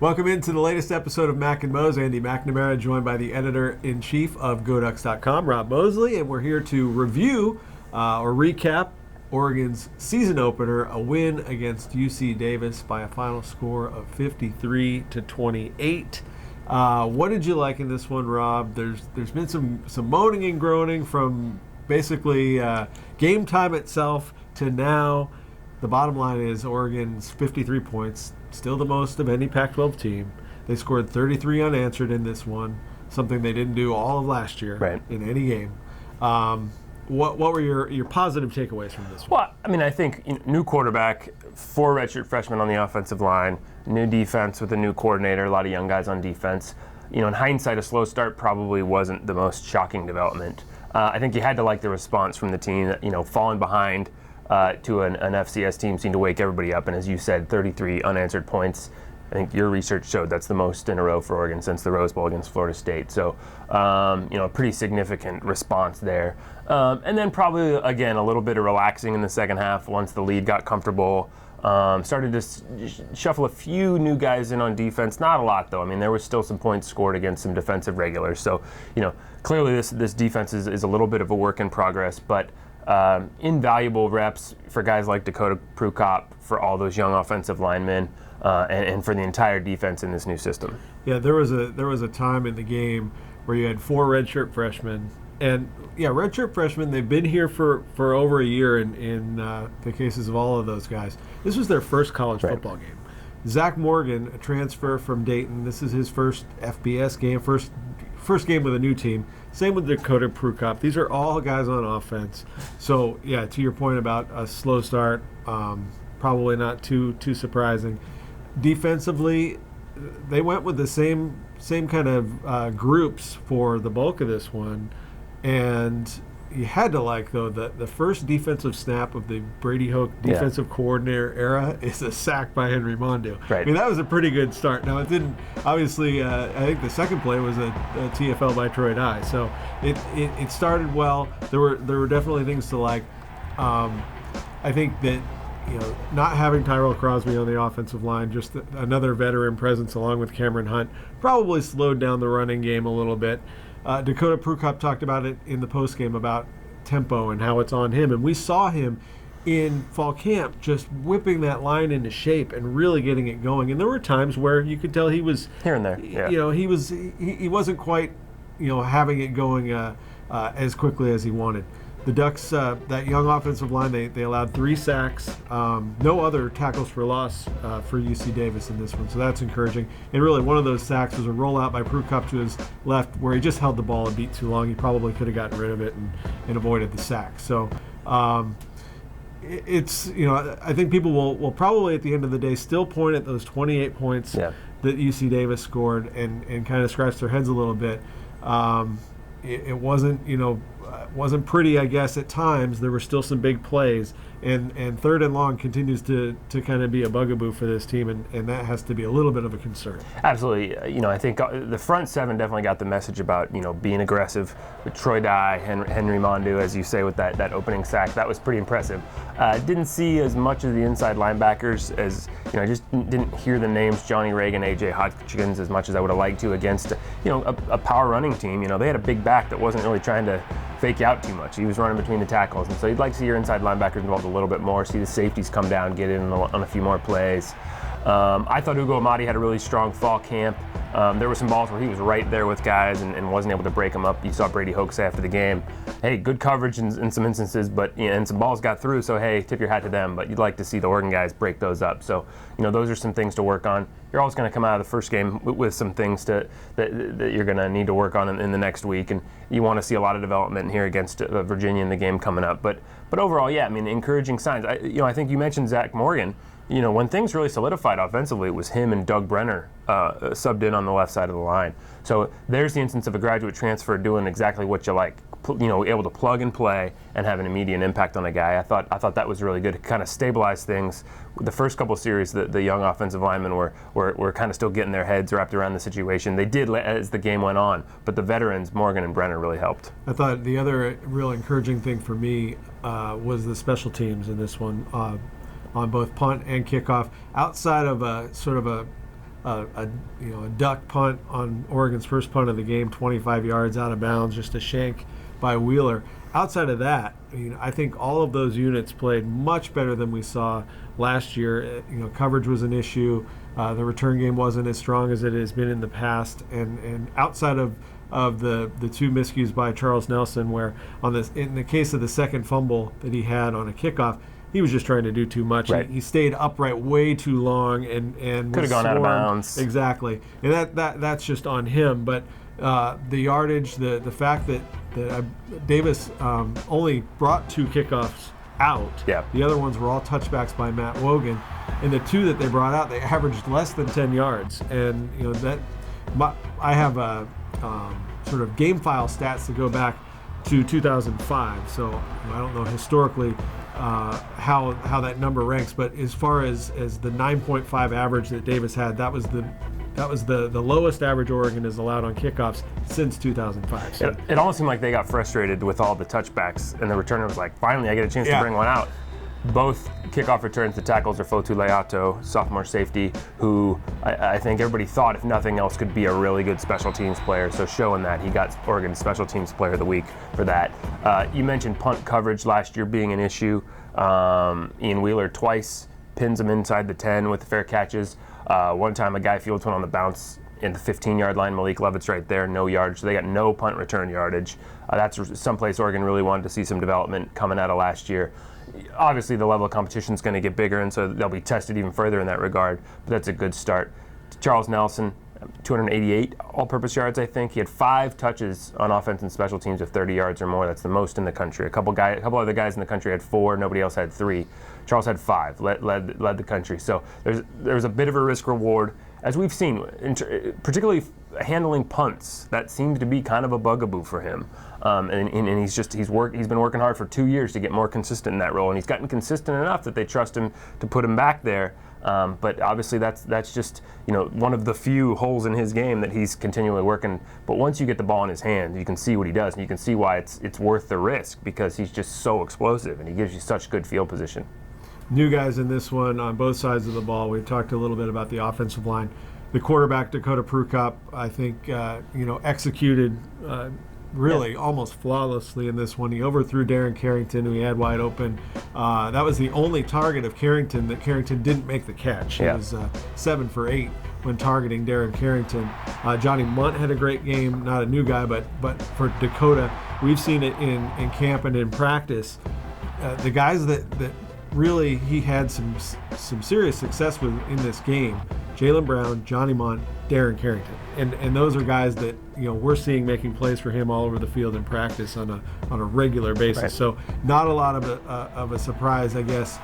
Welcome into the latest episode of Mac and Mo's. Andy McNamara, joined by the editor-in-chief of GoDucks.com, Rob Mosley, and we're here to review or recap Oregon's season opener, a win against UC Davis by a final score of 53-28. What did you like in this one, Rob? There's been some moaning and groaning from basically game time itself to now. The bottom line is Oregon's 53 points, still the most of any Pac-12 team. They scored 33 unanswered in this one, something they didn't do all of last year in any game. What were your positive takeaways from this one? Well, I mean, I think new quarterback, 4 redshirt freshmen on the offensive line, new defense with a new coordinator, a lot of young guys on defense. In hindsight, a slow start probably wasn't the most shocking development. I think you had to like the response from the team. Falling behind to an FCS team seemed to wake everybody up. And as you said, 33 unanswered points. I think your research showed that's the most in a row for Oregon since the Rose Bowl against Florida State. So, a pretty significant response there. And then probably, again, a little bit of relaxing in the second half once the lead got comfortable. Started to shuffle a few new guys in on defense. Not a lot, though. I mean, there was still some points scored against some defensive regulars. So, clearly this defense is a little bit of a work in progress. But invaluable reps for guys like Dakota Prukop, for all those young offensive linemen, and for the entire defense in this new system. Yeah, there was a time in the game where you had 4 redshirt freshmen. And redshirt freshmen, they've been here for over a year in the cases of all of those guys. This was their first college football game. Zach Morgan, a transfer from Dayton, this is his first FBS game, first game with a new team. Same with Dakota Prukop. These are all guys on offense. So, to your point about a slow start, probably not too surprising. Defensively, they went with the same kind of groups for the bulk of this one. And you had to like, though, the first defensive snap of the Brady Hoke defensive coordinator era is a sack by Henry Mondeau. Right. I mean, that was a pretty good start. Now, it didn't, obviously, I think the second play was a TFL by Troy Dye. So it started well. There were definitely things to like. I think that, not having Tyrell Crosby on the offensive line, just another veteran presence along with Cameron Hunt, probably slowed down the running game a little bit. Dakota Prukop talked about it in the postgame about tempo and how it's on him. And we saw him in fall camp just whipping that line into shape and really getting it going. And there were times where you could tell he was here and there. Yeah. He wasn't quite, having it going as quickly as he wanted. The Ducks, that young offensive line, they allowed 3 sacks. No other tackles for loss for UC Davis in this one, so that's encouraging. And really, one of those sacks was a rollout by Prukop to his left where he just held the ball and beat too long. He probably could have gotten rid of it and avoided the sack. So it's, I think people will probably at the end of the day still point at those 28 points that UC Davis scored and kind of scratch their heads a little bit. It wasn't pretty, I guess, at times. There were still some big plays, and third and long continues to kind of be a bugaboo for this team, and that has to be a little bit of a concern. Absolutely. I think the front 7 definitely got the message about, being aggressive with Troy Dye, Henry Mondeau, as you say, with that opening sack. That was pretty impressive. Didn't see as much of the inside linebackers as, I just didn't hear the names Johnny Reagan, A.J. Hodgkins as much as I would have liked to against, a power running team. They had a big back that wasn't really trying to fake out too much. He was running between the tackles, and so you'd like to see your inside linebackers involved a little bit more, see the safeties come down, get in on a few more plays. I thought Ugo Amadi had a really strong fall camp. There were some balls where he was right there with guys and wasn't able to break them up. You saw Brady Hoke say after the game, hey, good coverage in some instances, but and some balls got through, so hey, tip your hat to them. But you'd like to see the Oregon guys break those up. So, those are some things to work on. You're always going to come out of the first game with some things that you're going to need to work on in the next week, and you want to see a lot of development here against Virginia in the game coming up. But overall, encouraging signs. I think you mentioned Zach Morgan. When things really solidified offensively, it was him and Doug Brenner subbed in on the left side of the line. So there's the instance of a graduate transfer doing exactly what you like. Able to plug and play and have an immediate impact on a guy. I thought that was really good to kind of stabilize things. The first couple series, the young offensive linemen were kind of still getting their heads wrapped around the situation. They did as the game went on, but the veterans, Morgan and Brenner, really helped. I thought the other real encouraging thing for me was the special teams in this one. On both punt and kickoff, outside of a sort of a a duck punt on Oregon's first punt of the game, 25 yards out of bounds, just a shank by Wheeler. Outside of that, I think all of those units played much better than we saw last year. Coverage was an issue. The return game wasn't as strong as it has been in the past, and outside of the two miscues by Charles Nelson, where in the case of the second fumble that he had on a kickoff, he was just trying to do too much. Right. He stayed upright way too long and could have gone out of bounds. Exactly, and that's just on him. But the yardage, the fact that Davis only brought 2 kickoffs out. Yeah. The other ones were all touchbacks by Matt Wogan, and the 2 that they brought out, they averaged less than 10 yards. And I have a sort of game file stats that go back to 2005. So I don't know historically how that number ranks, but as far as the 9.5 average that Davis had, that was the lowest average Oregon has allowed on kickoffs since 2005. So it almost seemed like they got frustrated with all the touchbacks, and the returner was like, finally I get a chance to bring one out. Both kickoff returns, the tackles are Fotu Leato, sophomore safety, who I think everybody thought, if nothing else, could be a really good special teams player. So showing that, he got Oregon's special teams player of the week for that. You mentioned punt coverage last year being an issue. Ian Wheeler twice pins him inside the 10 with the fair catches. One time a guy fields one on the bounce in the 15-yard line. Malik Levitt's right there, no yardage. So they got no punt return yardage. That's someplace Oregon really wanted to see some development coming out of last year. Obviously, the level of competition is going to get bigger, and so they'll be tested even further in that regard. But that's a good start. Charles Nelson, 288 all-purpose yards, I think. He had 5 touches on offense and special teams of 30 yards or more. That's the most in the country. A couple other guys in the country had 4. Nobody else had 3. Charles had 5. Led the country. So there's a bit of a risk reward, as we've seen, particularly handling punts. That seems to be kind of a bugaboo for him. And he's been working hard for 2 years to get more consistent in that role, and he's gotten consistent enough that they trust him to put him back there. But obviously that's just one of the few holes in his game that he's continually working. But once you get the ball in his hand, you can see what he does, and you can see why it's worth the risk, because he's just so explosive and he gives you such good field position. New guys in this one on both sides of the ball. We've talked a little bit about the offensive line. The quarterback, Dakota Prukop, I think executed really almost flawlessly in this one. He overthrew Darren Carrington, who he had wide open. That was the only target of Carrington that Carrington didn't make the catch. He was 7 for 8 when targeting Darren Carrington. Johnny Munt had a great game, not a new guy, but for Dakota, we've seen it in camp and in practice. The guys that really he had some serious success with in this game, Jaylen Brown, Johnny Munt, Darren Carrington, and those are guys that we're seeing making plays for him all over the field in practice on a regular basis. Right. So not a lot of a surprise, I guess.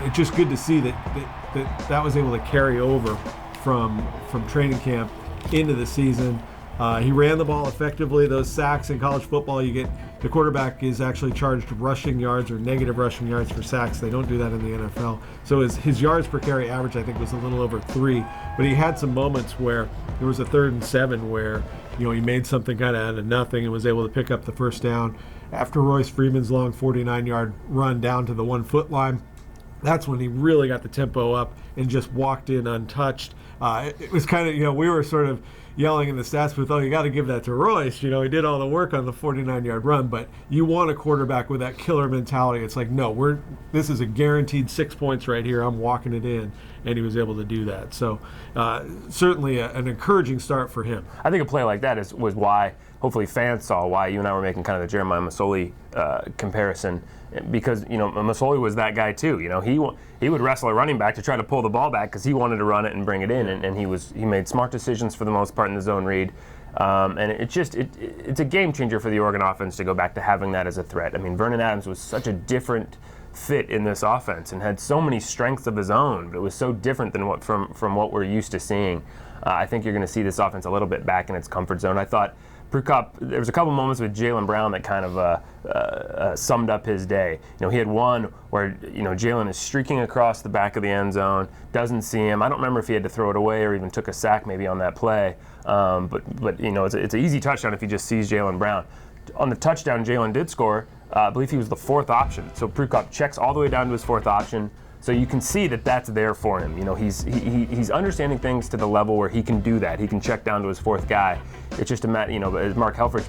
It's just good to see that was able to carry over from training camp into the season. He ran the ball effectively. Those sacks in college football, the quarterback is actually charged rushing yards or negative rushing yards for sacks. They don't do that in the NFL. So his yards per carry average, I think, was a little over 3. But he had some moments where there was a 3rd and 7 where he made something kind of out of nothing and was able to pick up the first down. After Royce Freeman's long 49-yard run down to the 1-foot line, that's when he really got the tempo up and just walked in untouched. It was kind of, we were sort of yelling in the stats booth, you got to give that to Royce. He did all the work on the 49-yard run, but you want a quarterback with that killer mentality. It's like, no, this is a guaranteed 6 points right here. I'm walking it in, and he was able to do that. So certainly an encouraging start for him. I think a play like that was why, hopefully fans saw why you and I were making kind of the Jeremiah Masoli comparison, because Masoli was that guy too. He would wrestle a running back to try to pull the ball back because he wanted to run it and bring it in, and he made smart decisions for the most part in the zone read. And it's a game changer for the Oregon offense to go back to having that as a threat. I mean, Vernon Adams was such a different fit in this offense and had so many strengths of his own, but it was so different than from what we're used to seeing. I think you're going to see this offense a little bit back in its comfort zone. I thought Prukop, there was a couple moments with Jaylen Brown that kind of summed up his day. He had one where Jaylen is streaking across the back of the end zone, doesn't see him. I don't remember if he had to throw it away or even took a sack maybe on that play. But it's an easy touchdown if he just sees Jaylen Brown. On the touchdown Jaylen did score, I believe he was the 4th option. So Prukop checks all the way down to his 4th option, So you can see that that's there for him. You know, he's understanding things to the level where he can do that. He can check down to his fourth guy. It's just a matter, you know, as Mark Helfrich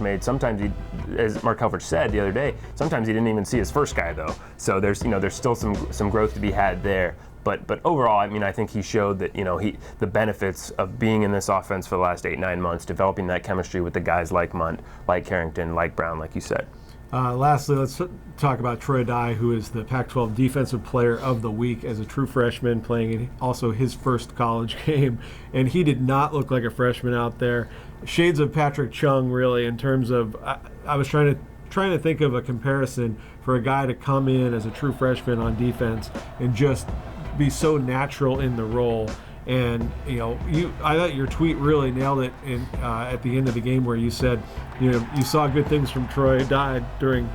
as Mark Helfrich said the other day, sometimes he didn't even see his first guy though. So there's still some growth to be had there. But overall, I mean, I think he showed that, you know, the benefits of being in this offense for the last 8-9 months, developing that chemistry with the guys like Munt, like Carrington, like Brown, like you said. Lastly, let's talk about Troy Dye, who is the Pac-12 Defensive Player of the Week as a true freshman, playing in also his first college game. And he did not look like a freshman out there. Shades of Patrick Chung, really, in terms of I was trying to think of a comparison for a guy to come in as a true freshman on defense and just be so natural in the role. And you know, I thought your tweet really nailed it at the end of the game, where you said, you know, you saw good things from Troy Dye during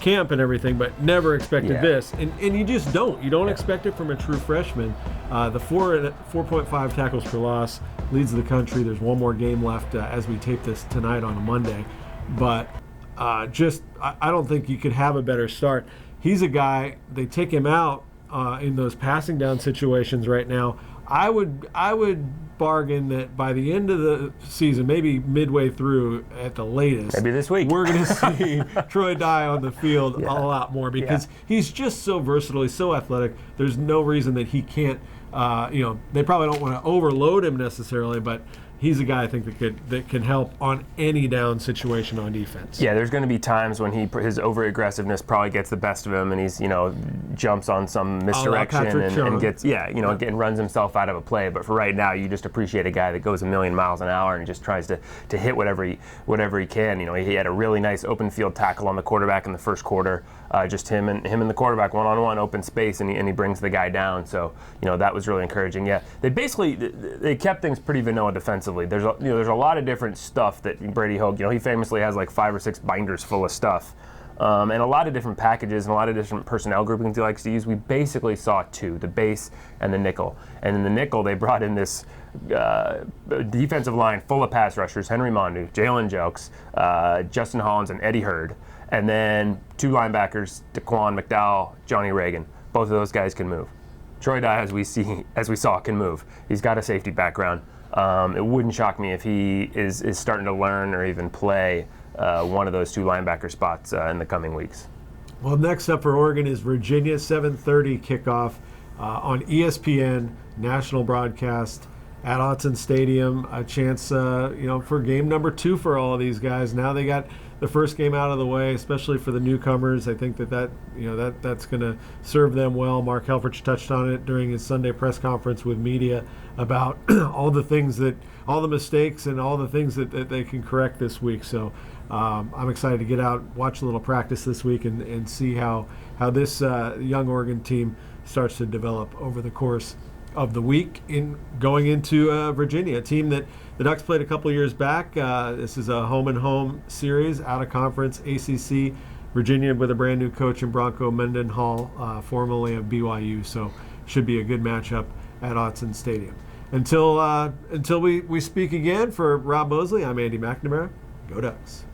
camp and everything, but never expected this. And you just don't. You don't expect it from a true freshman. The 4.5 tackles per loss leads the country. There's one more game left as we tape this tonight on a Monday, but I don't think you could have a better start. He's a guy, they take him out in those passing down situations right now. I would bargain that by the end of the season, maybe midway through at the latest, maybe this week, we're going to see Troy Dye on the field a lot more, because he's just so versatile. He's so athletic. There's no reason that he can't. You know, they probably don't want to overload him necessarily, but he's a guy I think that can help on any down situation on defense. Yeah, there's going to be times when his over aggressiveness probably gets the best of him, and he's, you know, jumps on some misdirection and gets and runs himself out of a play. But for right now, you just appreciate a guy that goes a million miles an hour and just tries to hit whatever he can. You know, he had a really nice open field tackle on the quarterback in the first quarter. Just him and the quarterback one-on-one, open space, and he brings the guy down. So, you know, that was really encouraging. Yeah, they kept things pretty vanilla defensively. There's a lot of different stuff that Brady Hoke, you know, he famously has like 5 or 6 binders full of stuff, and a lot of different packages and a lot of different personnel groupings he likes to use. We basically saw 2, the base and the nickel. And in the nickel, they brought in this defensive line full of pass rushers: Henry Mondu, Jalen Jelks, Justin Hollins, and Eddie Hurd. And then 2 linebackers, Daquan McDowell, Johnny Reagan. Both of those guys can move. Troy Dye, as we saw, can move. He's got a safety background. It wouldn't shock me if he is starting to learn or even play one of those 2 linebacker spots in the coming weeks. Well, next up for Oregon is Virginia, 7:30 kickoff on ESPN, national broadcast at Autzen Stadium. A chance, for game number 2 for all of these guys. Now they got the first game out of the way, especially for the newcomers. I think that's going to serve them well. Mark Helfrich touched on it during his Sunday press conference with media about all the mistakes and all the things that they can correct this week. So I'm excited to get out, watch a little practice this week, and see how this young Oregon team starts to develop over the course of the week in going into Virginia, a team that the Ducks played a couple years back. This is a home-and-home series, out-of-conference ACC. Virginia with a brand-new coach in Bronco Mendenhall, formerly of BYU. So should be a good matchup at Autzen Stadium. Until we speak again, for Rob Mosley, I'm Andy McNamara. Go Ducks.